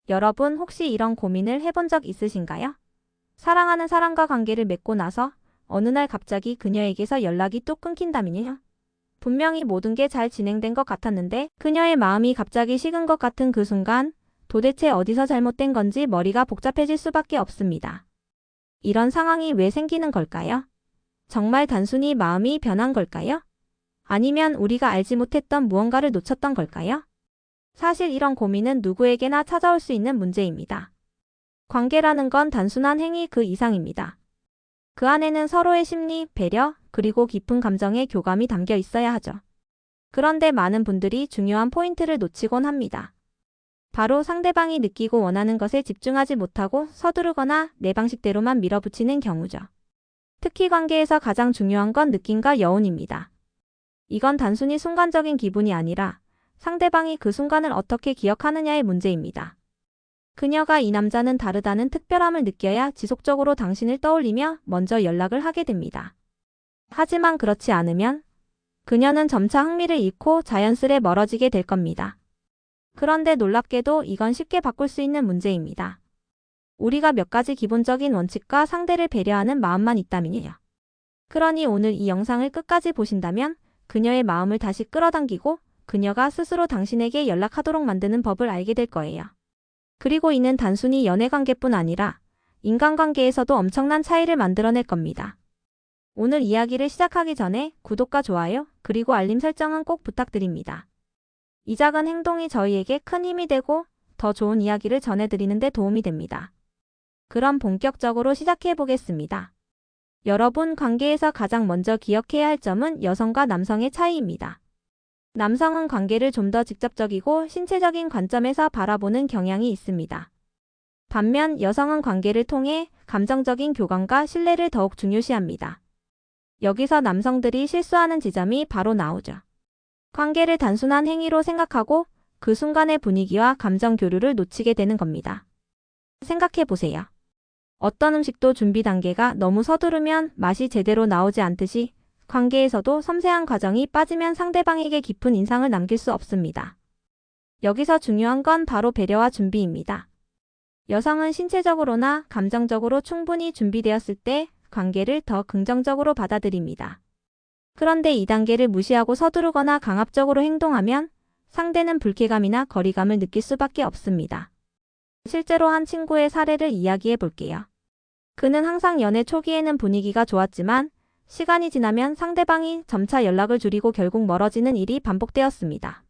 여러분 혹시 이런 고민을 해본 적 있으신가요? 사랑하는 사람과 관계를 맺고 나서 어느 날 갑자기 그녀에게서 연락이 뚝 끊긴다면요. 분명히 모든 게 잘 진행된 것 같았는데 그녀의 마음이 갑자기 식은 것 같은 그 순간 도대체 어디서 잘못된 건지 머리가 복잡해질 수밖에 없습니다. 이런 상황이 왜 생기는 걸까요? 정말 단순히 마음이 변한 걸까요? 아니면 우리가 알지 못했던 무언가를 놓쳤던 걸까요? 사실 이런 고민은 누구에게나 찾아올 수 있는 문제입니다. 관계라는 건 단순한 행위 그 이상입니다. 그 안에는 서로의 심리, 배려, 그리고 깊은 감정의 교감이 담겨 있어야 하죠. 그런데 많은 분들이 중요한 포인트를 놓치곤 합니다. 바로 상대방이 느끼고 원하는 것에 집중하지 못하고 서두르거나 내 방식대로만 밀어붙이는 경우죠. 특히 관계에서 가장 중요한 건 느낌과 여운입니다. 이건 단순히 순간적인 기분이 아니라 상대방이 그 순간을 어떻게 기억하느냐의 문제입니다. 그녀가 이 남자는 다르다는 특별함을 느껴야 지속적으로 당신을 떠올리며 먼저 연락을 하게 됩니다. 하지만 그렇지 않으면 그녀는 점차 흥미를 잃고 자연스레 멀어지게 될 겁니다. 그런데 놀랍게도 이건 쉽게 바꿀 수 있는 문제입니다. 우리가 몇 가지 기본적인 원칙과 상대를 배려하는 마음만 있다면요. 그러니 오늘 이 영상을 끝까지 보신다면 그녀의 마음을 다시 끌어당기고 그녀가 스스로 당신에게 연락하도록 만드는 법을 알게 될 거예요. 그리고 이는 단순히 연애관계뿐 아니라 인간관계에서도 엄청난 차이를 만들어낼 겁니다. 오늘 이야기를 시작하기 전에 구독과 좋아요, 그리고 알림 설정은 꼭 부탁드립니다. 이 작은 행동이 저희에게 큰 힘이 되고 더 좋은 이야기를 전해드리는 데 도움이 됩니다. 그럼 본격적으로 시작해 보겠습니다. 여러분, 관계에서 가장 먼저 기억해야 할 점은 여성과 남성의 차이입니다. 남성은 관계를 좀 더 직접적이고 신체적인 관점에서 바라보는 경향이 있습니다. 반면 여성은 관계를 통해 감정적인 교감과 신뢰를 더욱 중요시합니다. 여기서 남성들이 실수하는 지점이 바로 나오죠. 관계를 단순한 행위로 생각하고 그 순간의 분위기와 감정 교류를 놓치게 되는 겁니다. 생각해 보세요. 어떤 음식도 준비 단계가 너무 서두르면 맛이 제대로 나오지 않듯이 관계에서도 섬세한 과정이 빠지면 상대방에게 깊은 인상을 남길 수 없습니다. 여기서 중요한 건 바로 배려와 준비입니다. 여성은 신체적으로나 감정적으로 충분히 준비되었을 때 관계를 더 긍정적으로 받아들입니다. 그런데 이 단계를 무시하고 서두르거나 강압적으로 행동하면 상대는 불쾌감이나 거리감을 느낄 수밖에 없습니다. 실제로 한 친구의 사례를 이야기해 볼게요. 그는 항상 연애 초기에는 분위기가 좋았지만 시간이 지나면 상대방이 점차 연락을 줄이고 결국 멀어지는 일이 반복되었습니다.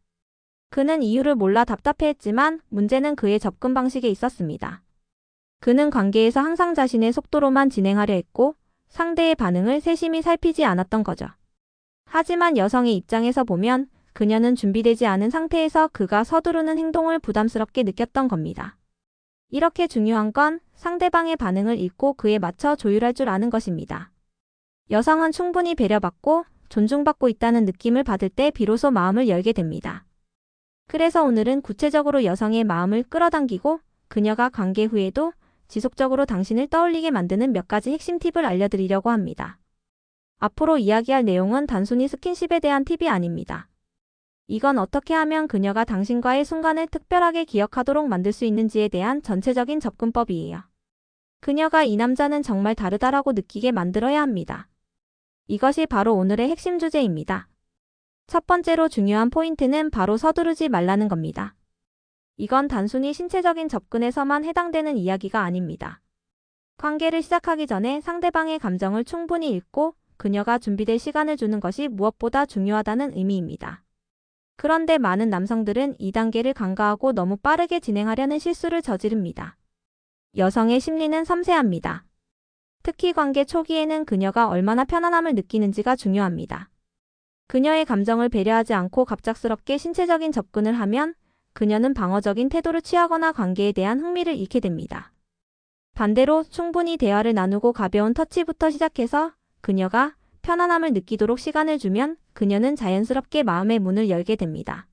그는 이유를 몰라 답답해했지만 문제는 그의 접근 방식에 있었습니다. 그는 관계에서 항상 자신의 속도로만 진행하려 했고 상대의 반응을 세심히 살피지 않았던 거죠. 하지만 여성의 입장에서 보면 그녀는 준비되지 않은 상태에서 그가 서두르는 행동을 부담스럽게 느꼈던 겁니다. 이렇게 중요한 건 상대방의 반응을 읽고 그에 맞춰 조율할 줄 아는 것입니다. 여성은 충분히 배려받고 존중받고 있다는 느낌을 받을 때 비로소 마음을 열게 됩니다. 그래서 오늘은 구체적으로 여성의 마음을 끌어당기고 그녀가 관계 후에도 지속적으로 당신을 떠올리게 만드는 몇 가지 핵심 팁을 알려드리려고 합니다. 앞으로 이야기할 내용은 단순히 스킨십에 대한 팁이 아닙니다. 이건 어떻게 하면 그녀가 당신과의 순간을 특별하게 기억하도록 만들 수 있는지에 대한 전체적인 접근법이에요. 그녀가 이 남자는 정말 다르다라고 느끼게 만들어야 합니다. 이것이 바로 오늘의 핵심 주제입니다. 첫 번째로 중요한 포인트는 바로 서두르지 말라는 겁니다. 이건 단순히 신체적인 접근에서만 해당되는 이야기가 아닙니다. 관계를 시작하기 전에 상대방의 감정을 충분히 읽고 그녀가 준비될 시간을 주는 것이 무엇보다 중요하다는 의미입니다. 그런데 많은 남성들은 이 단계를 간과하고 너무 빠르게 진행하려는 실수를 저지릅니다. 여성의 심리는 섬세합니다. 특히 관계 초기에는 그녀가 얼마나 편안함을 느끼는지가 중요합니다. 그녀의 감정을 배려하지 않고 갑작스럽게 신체적인 접근을 하면 그녀는 방어적인 태도를 취하거나 관계에 대한 흥미를 잃게 됩니다. 반대로 충분히 대화를 나누고 가벼운 터치부터 시작해서 그녀가 편안함을 느끼도록 시간을 주면 그녀는 자연스럽게 마음의 문을 열게 됩니다.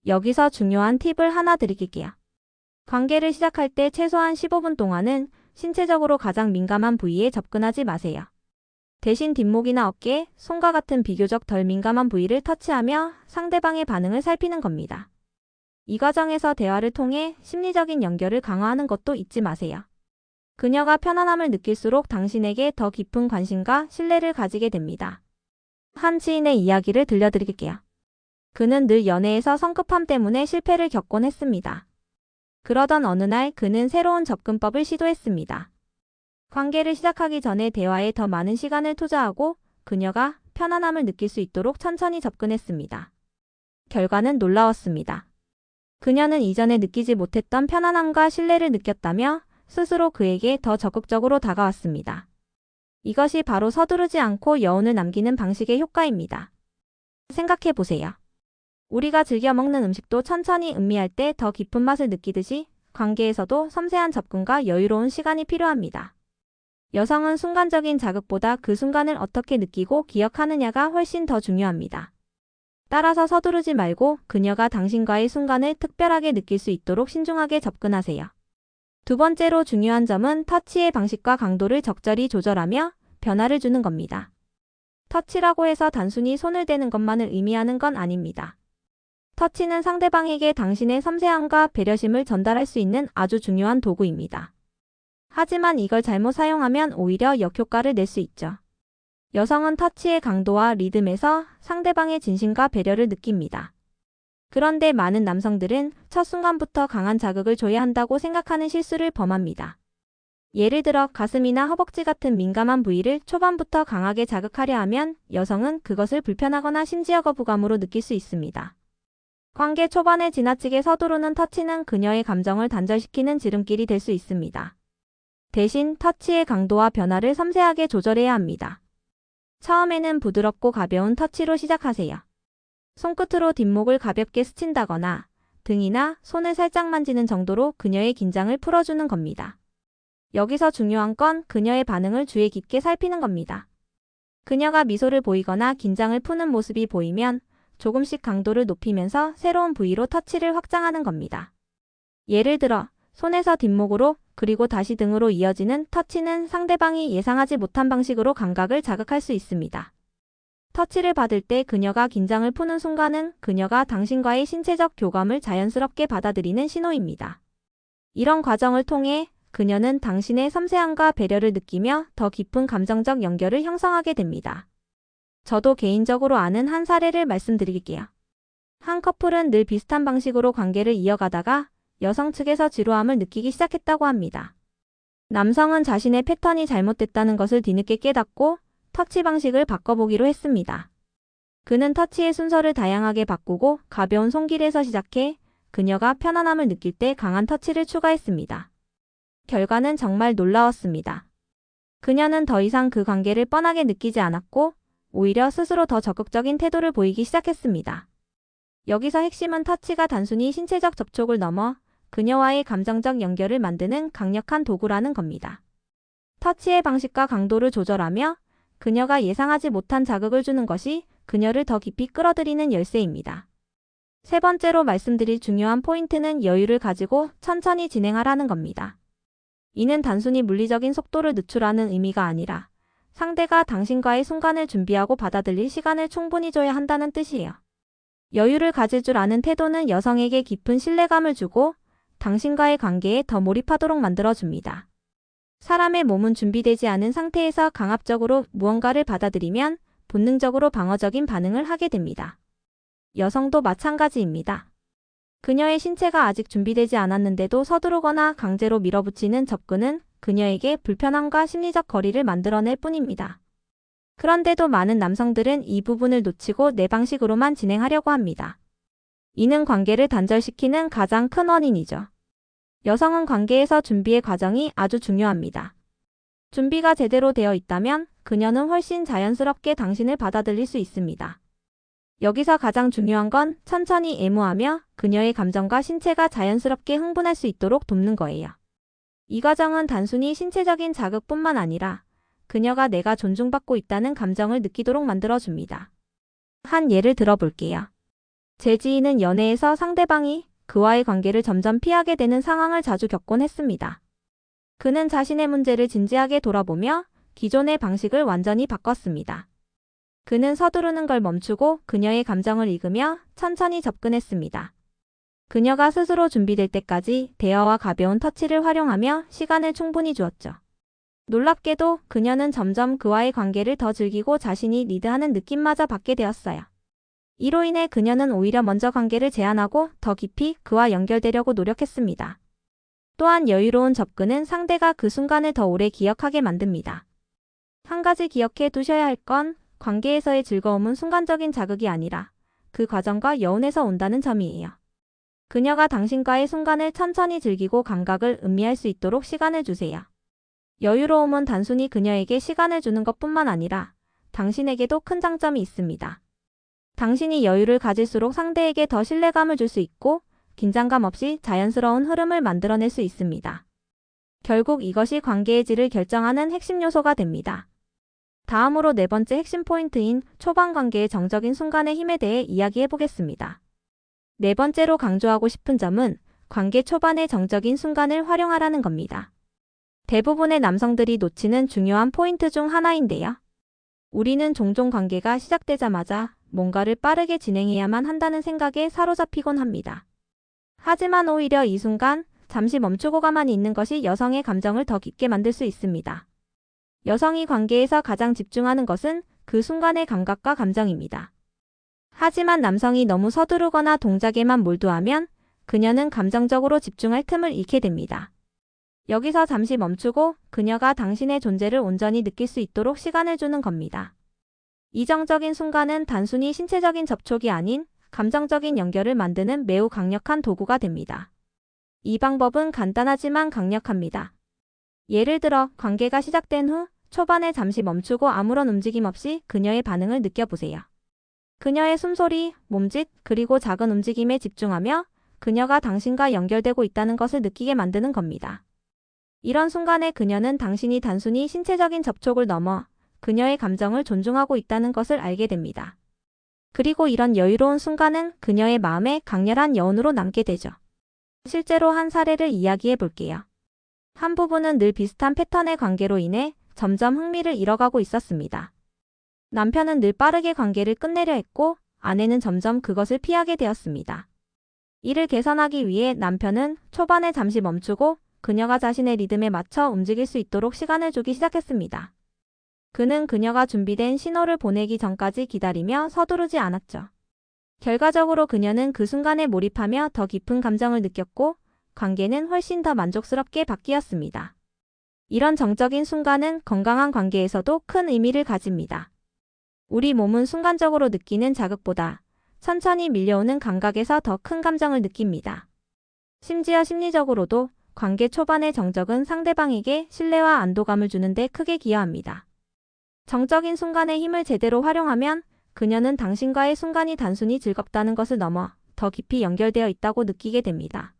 여기서 중요한 팁을 하나 드릴게요. 관계를 시작할 때 최소한 15분 동안은 신체적으로 가장 민감한 부위에 접근하지 마세요. 대신 뒷목이나 어깨, 손과 같은 비교적 덜 민감한 부위를 터치하며 상대방의 반응을 살피는 겁니다. 이 과정에서 대화를 통해 심리적인 연결을 강화하는 것도 잊지 마세요. 그녀가 편안함을 느낄수록 당신에게 더 깊은 관심과 신뢰를 가지게 됩니다. 한 지인의 이야기를 들려드릴게요. 그는 늘 연애에서 성급함 때문에 실패를 겪곤 했습니다. 그러던 어느 날 그는 새로운 접근법을 시도했습니다. 관계를 시작하기 전에 대화에 더 많은 시간을 투자하고 그녀가 편안함을 느낄 수 있도록 천천히 접근했습니다. 결과는 놀라웠습니다. 그녀는 이전에 느끼지 못했던 편안함과 신뢰를 느꼈다며 스스로 그에게 더 적극적으로 다가왔습니다. 이것이 바로 서두르지 않고 여운을 남기는 방식의 효과입니다. 생각해 보세요. 우리가 즐겨 먹는 음식도 천천히 음미할 때 더 깊은 맛을 느끼듯이 관계에서도 섬세한 접근과 여유로운 시간이 필요합니다. 여성은 순간적인 자극보다 그 순간을 어떻게 느끼고 기억하느냐가 훨씬 더 중요합니다. 따라서 서두르지 말고 그녀가 당신과의 순간을 특별하게 느낄 수 있도록 신중하게 접근하세요. 두 번째로 중요한 점은 터치의 방식과 강도를 적절히 조절하며 변화를 주는 겁니다. 터치라고 해서 단순히 손을 대는 것만을 의미하는 건 아닙니다. 터치는 상대방에게 당신의 섬세함과 배려심을 전달할 수 있는 아주 중요한 도구입니다. 하지만 이걸 잘못 사용하면 오히려 역효과를 낼 수 있죠. 여성은 터치의 강도와 리듬에서 상대방의 진심과 배려를 느낍니다. 그런데 많은 남성들은 첫 순간부터 강한 자극을 줘야 한다고 생각하는 실수를 범합니다. 예를 들어 가슴이나 허벅지 같은 민감한 부위를 초반부터 강하게 자극하려 하면 여성은 그것을 불편하거나 심지어 거부감으로 느낄 수 있습니다. 관계 초반에 지나치게 서두르는 터치는 그녀의 감정을 단절시키는 지름길이 될 수 있습니다. 대신 터치의 강도와 변화를 섬세하게 조절해야 합니다. 처음에는 부드럽고 가벼운 터치로 시작하세요. 손끝으로 뒷목을 가볍게 스친다거나 등이나 손을 살짝 만지는 정도로 그녀의 긴장을 풀어주는 겁니다. 여기서 중요한 건 그녀의 반응을 주의 깊게 살피는 겁니다. 그녀가 미소를 보이거나 긴장을 푸는 모습이 보이면 조금씩 강도를 높이면서 새로운 부위로 터치를 확장하는 겁니다. 예를 들어 손에서 뒷목으로 그리고 다시 등으로 이어지는 터치는 상대방이 예상하지 못한 방식으로 감각을 자극할 수 있습니다. 터치를 받을 때 그녀가 긴장을 푸는 순간은 그녀가 당신과의 신체적 교감을 자연스럽게 받아들이는 신호입니다. 이런 과정을 통해 그녀는 당신의 섬세함과 배려를 느끼며 더 깊은 감정적 연결을 형성하게 됩니다. 저도 개인적으로 아는 한 사례를 말씀드릴게요. 한 커플은 늘 비슷한 방식으로 관계를 이어가다가 여성 측에서 지루함을 느끼기 시작했다고 합니다. 남성은 자신의 패턴이 잘못됐다는 것을 뒤늦게 깨닫고 터치 방식을 바꿔보기로 했습니다. 그는 터치의 순서를 다양하게 바꾸고 가벼운 손길에서 시작해 그녀가 편안함을 느낄 때 강한 터치를 추가했습니다. 결과는 정말 놀라웠습니다. 그녀는 더 이상 그 관계를 뻔하게 느끼지 않았고 오히려 스스로 더 적극적인 태도를 보이기 시작했습니다. 여기서 핵심은 터치가 단순히 신체적 접촉을 넘어 그녀와의 감정적 연결을 만드는 강력한 도구라는 겁니다. 터치의 방식과 강도를 조절하며 그녀가 예상하지 못한 자극을 주는 것이 그녀를 더 깊이 끌어들이는 열쇠입니다. 세 번째로 말씀드릴 중요한 포인트는 여유를 가지고 천천히 진행하라는 겁니다. 이는 단순히 물리적인 속도를 늦추라는 의미가 아니라 상대가 당신과의 순간을 준비하고 받아들일 시간을 충분히 줘야 한다는 뜻이에요. 여유를 가질 줄 아는 태도는 여성에게 깊은 신뢰감을 주고 당신과의 관계에 더 몰입하도록 만들어줍니다. 사람의 몸은 준비되지 않은 상태에서 강압적으로 무언가를 받아들이면 본능적으로 방어적인 반응을 하게 됩니다. 여성도 마찬가지입니다. 그녀의 신체가 아직 준비되지 않았는데도 서두르거나 강제로 밀어붙이는 접근은 그녀에게 불편함과 심리적 거리를 만들어낼 뿐입니다. 그런데도 많은 남성들은 이 부분을 놓치고 내 방식으로만 진행하려고 합니다. 이는 관계를 단절시키는 가장 큰 원인이죠. 여성은 관계에서 준비의 과정이 아주 중요합니다. 준비가 제대로 되어 있다면 그녀는 훨씬 자연스럽게 당신을 받아들일 수 있습니다. 여기서 가장 중요한 건 천천히 애무하며 그녀의 감정과 신체가 자연스럽게 흥분할 수 있도록 돕는 거예요. 이 과정은 단순히 신체적인 자극뿐만 아니라 그녀가 내가 존중받고 있다는 감정을 느끼도록 만들어줍니다. 한 예를 들어볼게요. 제 지인은 연애에서 상대방이 그와의 관계를 점점 피하게 되는 상황을 자주 겪곤 했습니다. 그는 자신의 문제를 진지하게 돌아보며 기존의 방식을 완전히 바꿨습니다. 그는 서두르는 걸 멈추고 그녀의 감정을 읽으며 천천히 접근했습니다. 그녀가 스스로 준비될 때까지 대화와 가벼운 터치를 활용하며 시간을 충분히 주었죠. 놀랍게도 그녀는 점점 그와의 관계를 더 즐기고 자신이 리드하는 느낌마저 받게 되었어요. 이로 인해 그녀는 오히려 먼저 관계를 제안하고 더 깊이 그와 연결되려고 노력했습니다. 또한 여유로운 접근은 상대가 그 순간을 더 오래 기억하게 만듭니다. 한 가지 기억해 두셔야 할 건 관계에서의 즐거움은 순간적인 자극이 아니라 그 과정과 여운에서 온다는 점이에요. 그녀가 당신과의 순간을 천천히 즐기고 감각을 음미할 수 있도록 시간을 주세요. 여유로움은 단순히 그녀에게 시간을 주는 것뿐만 아니라 당신에게도 큰 장점이 있습니다. 당신이 여유를 가질수록 상대에게 더 신뢰감을 줄 수 있고 긴장감 없이 자연스러운 흐름을 만들어낼 수 있습니다. 결국 이것이 관계의 질을 결정하는 핵심 요소가 됩니다. 다음으로 네 번째 핵심 포인트인 초반 관계의 정적인 순간의 힘에 대해 이야기해 보겠습니다. 네 번째로 강조하고 싶은 점은 관계 초반의 정적인 순간을 활용하라는 겁니다. 대부분의 남성들이 놓치는 중요한 포인트 중 하나인데요. 우리는 종종 관계가 시작되자마자 뭔가를 빠르게 진행해야만 한다는 생각에 사로잡히곤 합니다. 하지만 오히려 이 순간 잠시 멈추고 가만히 있는 것이 여성의 감정을 더 깊게 만들 수 있습니다. 여성이 관계에서 가장 집중하는 것은 그 순간의 감각과 감정입니다. 하지만 남성이 너무 서두르거나 동작에만 몰두하면 그녀는 감정적으로 집중할 틈을 잃게 됩니다. 여기서 잠시 멈추고 그녀가 당신의 존재를 온전히 느낄 수 있도록 시간을 주는 겁니다. 이 정적인 순간은 단순히 신체적인 접촉이 아닌 감정적인 연결을 만드는 매우 강력한 도구가 됩니다. 이 방법은 간단하지만 강력합니다. 예를 들어 관계가 시작된 후 초반에 잠시 멈추고 아무런 움직임 없이 그녀의 반응을 느껴보세요. 그녀의 숨소리, 몸짓, 그리고 작은 움직임에 집중하며 그녀가 당신과 연결되고 있다는 것을 느끼게 만드는 겁니다. 이런 순간에 그녀는 당신이 단순히 신체적인 접촉을 넘어 그녀의 감정을 존중하고 있다는 것을 알게 됩니다. 그리고 이런 여유로운 순간은 그녀의 마음에 강렬한 여운으로 남게 되죠. 실제로 한 사례를 이야기해 볼게요. 한 부부는 늘 비슷한 패턴의 관계로 인해 점점 흥미를 잃어가고 있었습니다. 남편은 늘 빠르게 관계를 끝내려 했고 아내는 점점 그것을 피하게 되었습니다. 이를 개선하기 위해 남편은 초반에 잠시 멈추고 그녀가 자신의 리듬에 맞춰 움직일 수 있도록 시간을 주기 시작했습니다. 그는 그녀가 준비된 신호를 보내기 전까지 기다리며 서두르지 않았죠. 결과적으로 그녀는 그 순간에 몰입하며 더 깊은 감정을 느꼈고 관계는 훨씬 더 만족스럽게 바뀌었습니다. 이런 정적인 순간은 건강한 관계에서도 큰 의미를 가집니다. 우리 몸은 순간적으로 느끼는 자극보다 천천히 밀려오는 감각에서 더 큰 감정을 느낍니다. 심지어 심리적으로도 관계 초반의 정적은 상대방에게 신뢰와 안도감을 주는 데 크게 기여합니다. 정적인 순간의 힘을 제대로 활용하면 그녀는 당신과의 순간이 단순히 즐겁다는 것을 넘어 더 깊이 연결되어 있다고 느끼게 됩니다.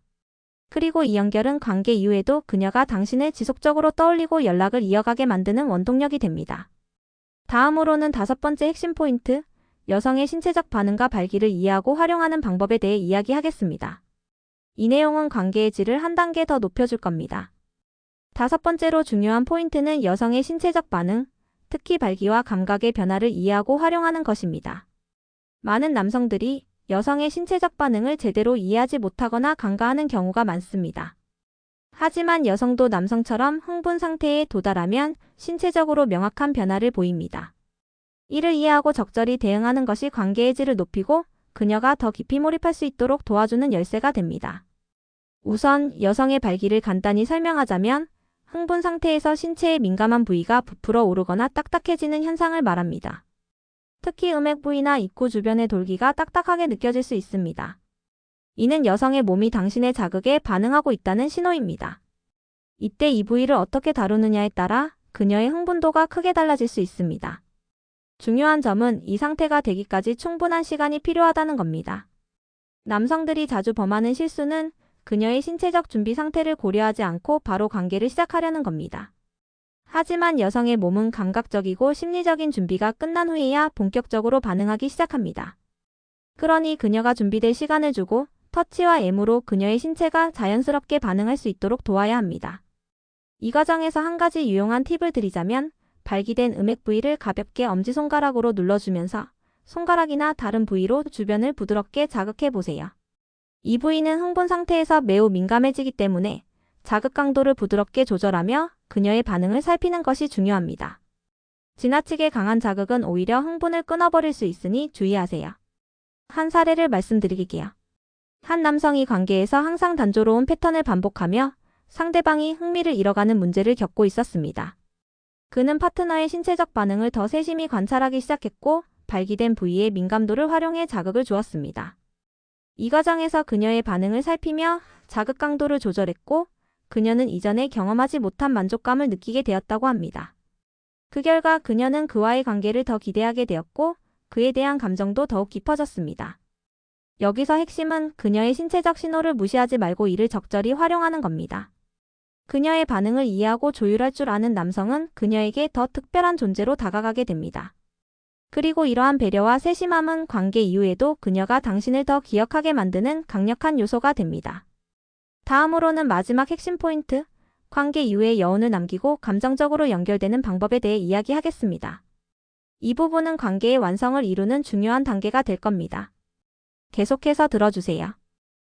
그리고 이 연결은 관계 이후에도 그녀가 당신을 지속적으로 떠올리고 연락을 이어가게 만드는 원동력이 됩니다. 다음으로는 다섯 번째 핵심 포인트, 여성의 신체적 반응과 발기를 이해하고 활용하는 방법에 대해 이야기하겠습니다. 이 내용은 관계의 질을 한 단계 더 높여줄 겁니다. 다섯 번째로 중요한 포인트는 여성의 신체적 반응, 특히 발기와 감각의 변화를 이해하고 활용하는 것입니다. 많은 남성들이 여성의 신체적 반응을 제대로 이해하지 못하거나 간과하는 경우가 많습니다. 하지만 여성도 남성처럼 흥분 상태에 도달하면 신체적으로 명확한 변화를 보입니다. 이를 이해하고 적절히 대응하는 것이 관계의 질을 높이고 그녀가 더 깊이 몰입할 수 있도록 도와주는 열쇠가 됩니다. 우선 여성의 발기를 간단히 설명하자면 흥분 상태에서 신체의 민감한 부위가 부풀어 오르거나 딱딱해지는 현상을 말합니다. 특히 음액 부위나 입구 주변의 돌기가 딱딱하게 느껴질 수 있습니다. 이는 여성의 몸이 당신의 자극에 반응하고 있다는 신호입니다. 이때 이 부위를 어떻게 다루느냐에 따라 그녀의 흥분도가 크게 달라질 수 있습니다. 중요한 점은 이 상태가 되기까지 충분한 시간이 필요하다는 겁니다. 남성들이 자주 범하는 실수는 그녀의 신체적 준비 상태를 고려하지 않고 바로 관계를 시작하려는 겁니다. 하지만 여성의 몸은 감각적이고 심리적인 준비가 끝난 후에야 본격적으로 반응하기 시작합니다. 그러니 그녀가 준비될 시간을 주고 터치와 애무로 그녀의 신체가 자연스럽게 반응할 수 있도록 도와야 합니다. 이 과정에서 한 가지 유용한 팁을 드리자면 발기된 음액 부위를 가볍게 엄지손가락으로 눌러주면서 손가락이나 다른 부위로 주변을 부드럽게 자극해 보세요. 이 부위는 흥분 상태에서 매우 민감해지기 때문에 자극 강도를 부드럽게 조절하며 그녀의 반응을 살피는 것이 중요합니다. 지나치게 강한 자극은 오히려 흥분을 끊어버릴 수 있으니 주의하세요. 한 사례를 말씀드릴게요. 한 남성이 관계에서 항상 단조로운 패턴을 반복하며 상대방이 흥미를 잃어가는 문제를 겪고 있었습니다. 그는 파트너의 신체적 반응을 더 세심히 관찰하기 시작했고 발기된 부위의 민감도를 활용해 자극을 주었습니다. 이 과정에서 그녀의 반응을 살피며 자극 강도를 조절했고 그녀는 이전에 경험하지 못한 만족감을 느끼게 되었다고 합니다. 그 결과 그녀는 그와의 관계를 더 기대하게 되었고 그에 대한 감정도 더욱 깊어졌습니다. 여기서 핵심은 그녀의 신체적 신호를 무시하지 말고 이를 적절히 활용하는 겁니다. 그녀의 반응을 이해하고 조율할 줄 아는 남성은 그녀에게 더 특별한 존재로 다가가게 됩니다. 그리고 이러한 배려와 세심함은 관계 이후에도 그녀가 당신을 더 기억하게 만드는 강력한 요소가 됩니다. 다음으로는 마지막 핵심 포인트, 관계 이후에 여운을 남기고 감정적으로 연결되는 방법에 대해 이야기하겠습니다. 이 부분은 관계의 완성을 이루는 중요한 단계가 될 겁니다. 계속해서 들어주세요.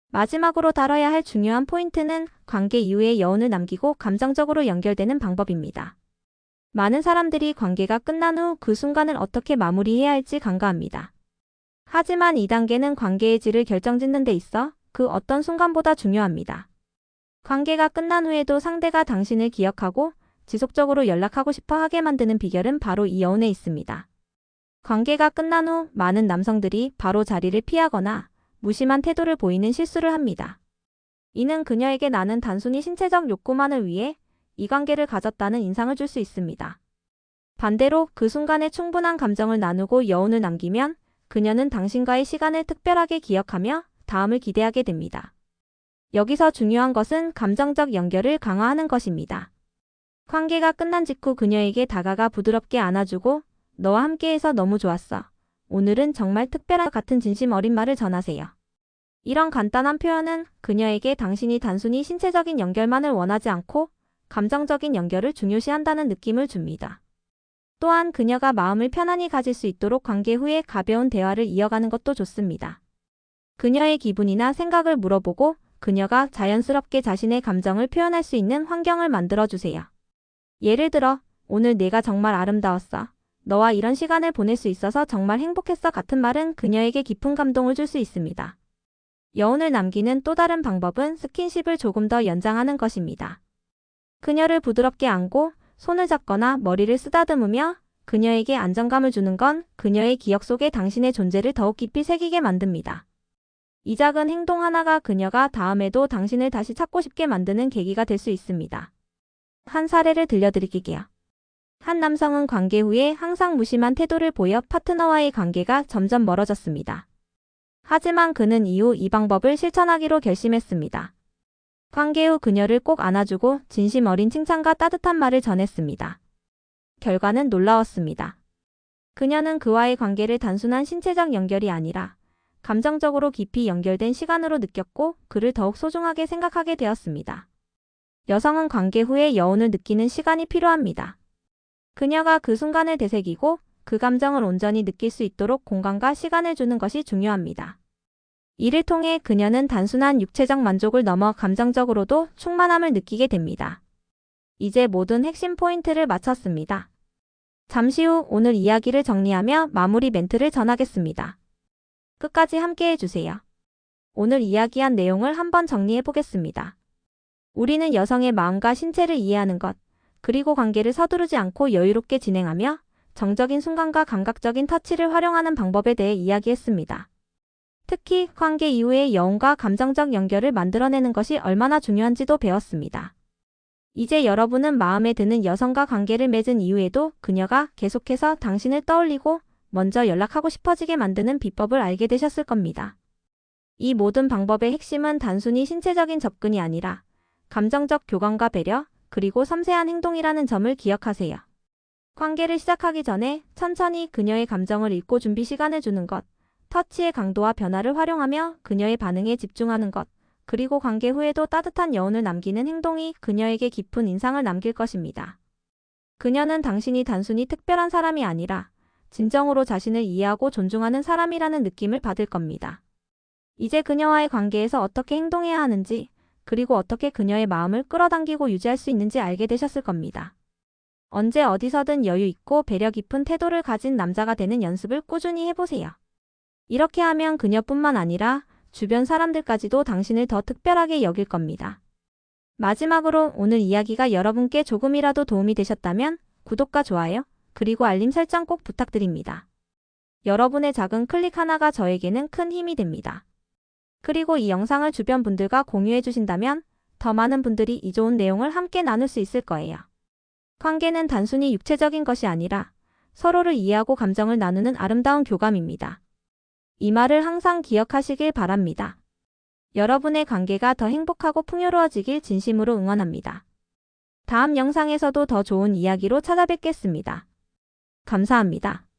마지막으로 다뤄야 할 중요한 포인트는 관계 이후에 여운을 남기고 감정적으로 연결되는 방법입니다. 많은 사람들이 관계가 끝난 후 그 순간을 어떻게 마무리해야 할지 간과합니다. 하지만 이 단계는 관계의 질을 결정짓는 데 있어 그 어떤 순간보다 중요합니다. 관계가 끝난 후에도 상대가 당신을 기억하고 지속적으로 연락하고 싶어 하게 만드는 비결은 바로 이 여운에 있습니다. 관계가 끝난 후 많은 남성들이 바로 자리를 피하거나 무심한 태도를 보이는 실수를 합니다. 이는 그녀에게 나는 단순히 신체적 욕구만을 위해 이 관계를 가졌다는 인상을 줄 수 있습니다. 반대로 그 순간에 충분한 감정을 나누고 여운을 남기면 그녀는 당신과의 시간을 특별하게 기억하며 다음을 기대하게 됩니다. 여기서 중요한 것은 감정적 연결을 강화하는 것입니다. 관계가 끝난 직후 그녀에게 다가가 부드럽게 안아주고 너와 함께해서 너무 좋았어. 오늘은 정말 특별한 것 같은 진심 어린 말을 전하세요. 이런 간단한 표현은 그녀에게 당신이 단순히 신체적인 연결만을 원하지 않고 감정적인 연결을 중요시한다는 느낌을 줍니다. 또한 그녀가 마음을 편안히 가질 수 있도록 관계 후에 가벼운 대화를 이어가는 것도 좋습니다. 그녀의 기분이나 생각을 물어보고 그녀가 자연스럽게 자신의 감정을 표현할 수 있는 환경을 만들어주세요. 예를 들어, 오늘 내가 정말 아름다웠어. 너와 이런 시간을 보낼 수 있어서 정말 행복했어 같은 말은 그녀에게 깊은 감동을 줄 수 있습니다. 여운을 남기는 또 다른 방법은 스킨십을 조금 더 연장하는 것입니다. 그녀를 부드럽게 안고 손을 잡거나 머리를 쓰다듬으며 그녀에게 안정감을 주는 건 그녀의 기억 속에 당신의 존재를 더욱 깊이 새기게 만듭니다. 이 작은 행동 하나가 그녀가 다음에도 당신을 다시 찾고 싶게 만드는 계기가 될 수 있습니다. 한 사례를 들려드릴게요. 한 남성은 관계 후에 항상 무심한 태도를 보여 파트너와의 관계가 점점 멀어졌습니다. 하지만 그는 이후 이 방법을 실천하기로 결심했습니다. 관계 후 그녀를 꼭 안아주고 진심 어린 칭찬과 따뜻한 말을 전했습니다. 결과는 놀라웠습니다. 그녀는 그와의 관계를 단순한 신체적 연결이 아니라 감정적으로 깊이 연결된 시간으로 느꼈고 그를 더욱 소중하게 생각하게 되었습니다. 여성은 관계 후에 여운을 느끼는 시간이 필요합니다. 그녀가 그 순간을 되새기고 그 감정을 온전히 느낄 수 있도록 공간과 시간을 주는 것이 중요합니다. 이를 통해 그녀는 단순한 육체적 만족을 넘어 감정적으로도 충만함을 느끼게 됩니다. 이제 모든 핵심 포인트를 마쳤습니다. 잠시 후 오늘 이야기를 정리하며 마무리 멘트를 전하겠습니다. 끝까지 함께 해주세요. 오늘 이야기한 내용을 한번 정리해 보겠습니다. 우리는 여성의 마음과 신체를 이해하는 것, 그리고 관계를 서두르지 않고 여유롭게 진행하며 정적인 순간과 감각적인 터치를 활용하는 방법에 대해 이야기했습니다. 특히 관계 이후의 여운과 감정적 연결을 만들어내는 것이 얼마나 중요한지도 배웠습니다. 이제 여러분은 마음에 드는 여성과 관계를 맺은 이후에도 그녀가 계속해서 당신을 떠올리고 먼저 연락하고 싶어지게 만드는 비법을 알게 되셨을 겁니다. 이 모든 방법의 핵심은 단순히 신체적인 접근이 아니라 감정적 교감과 배려, 그리고 섬세한 행동이라는 점을 기억하세요. 관계를 시작하기 전에 천천히 그녀의 감정을 읽고 준비 시간을 주는 것, 터치의 강도와 변화를 활용하며 그녀의 반응에 집중하는 것, 그리고 관계 후에도 따뜻한 여운을 남기는 행동이 그녀에게 깊은 인상을 남길 것입니다. 그녀는 당신이 단순히 특별한 사람이 아니라 진정으로 자신을 이해하고 존중하는 사람이라는 느낌을 받을 겁니다. 이제 그녀와의 관계에서 어떻게 행동해야 하는지, 그리고 어떻게 그녀의 마음을 끌어당기고 유지할 수 있는지 알게 되셨을 겁니다. 언제 어디서든 여유 있고 배려 깊은 태도를 가진 남자가 되는 연습을 꾸준히 해보세요. 이렇게 하면 그녀뿐만 아니라 주변 사람들까지도 당신을 더 특별하게 여길 겁니다. 마지막으로 오늘 이야기가 여러분께 조금이라도 도움이 되셨다면 구독과 좋아요, 그리고 알림 설정 꼭 부탁드립니다. 여러분의 작은 클릭 하나가 저에게는 큰 힘이 됩니다. 그리고 이 영상을 주변 분들과 공유해 주신다면 더 많은 분들이 이 좋은 내용을 함께 나눌 수 있을 거예요. 관계는 단순히 육체적인 것이 아니라 서로를 이해하고 감정을 나누는 아름다운 교감입니다. 이 말을 항상 기억하시길 바랍니다. 여러분의 관계가 더 행복하고 풍요로워지길 진심으로 응원합니다. 다음 영상에서도 더 좋은 이야기로 찾아뵙겠습니다. 감사합니다.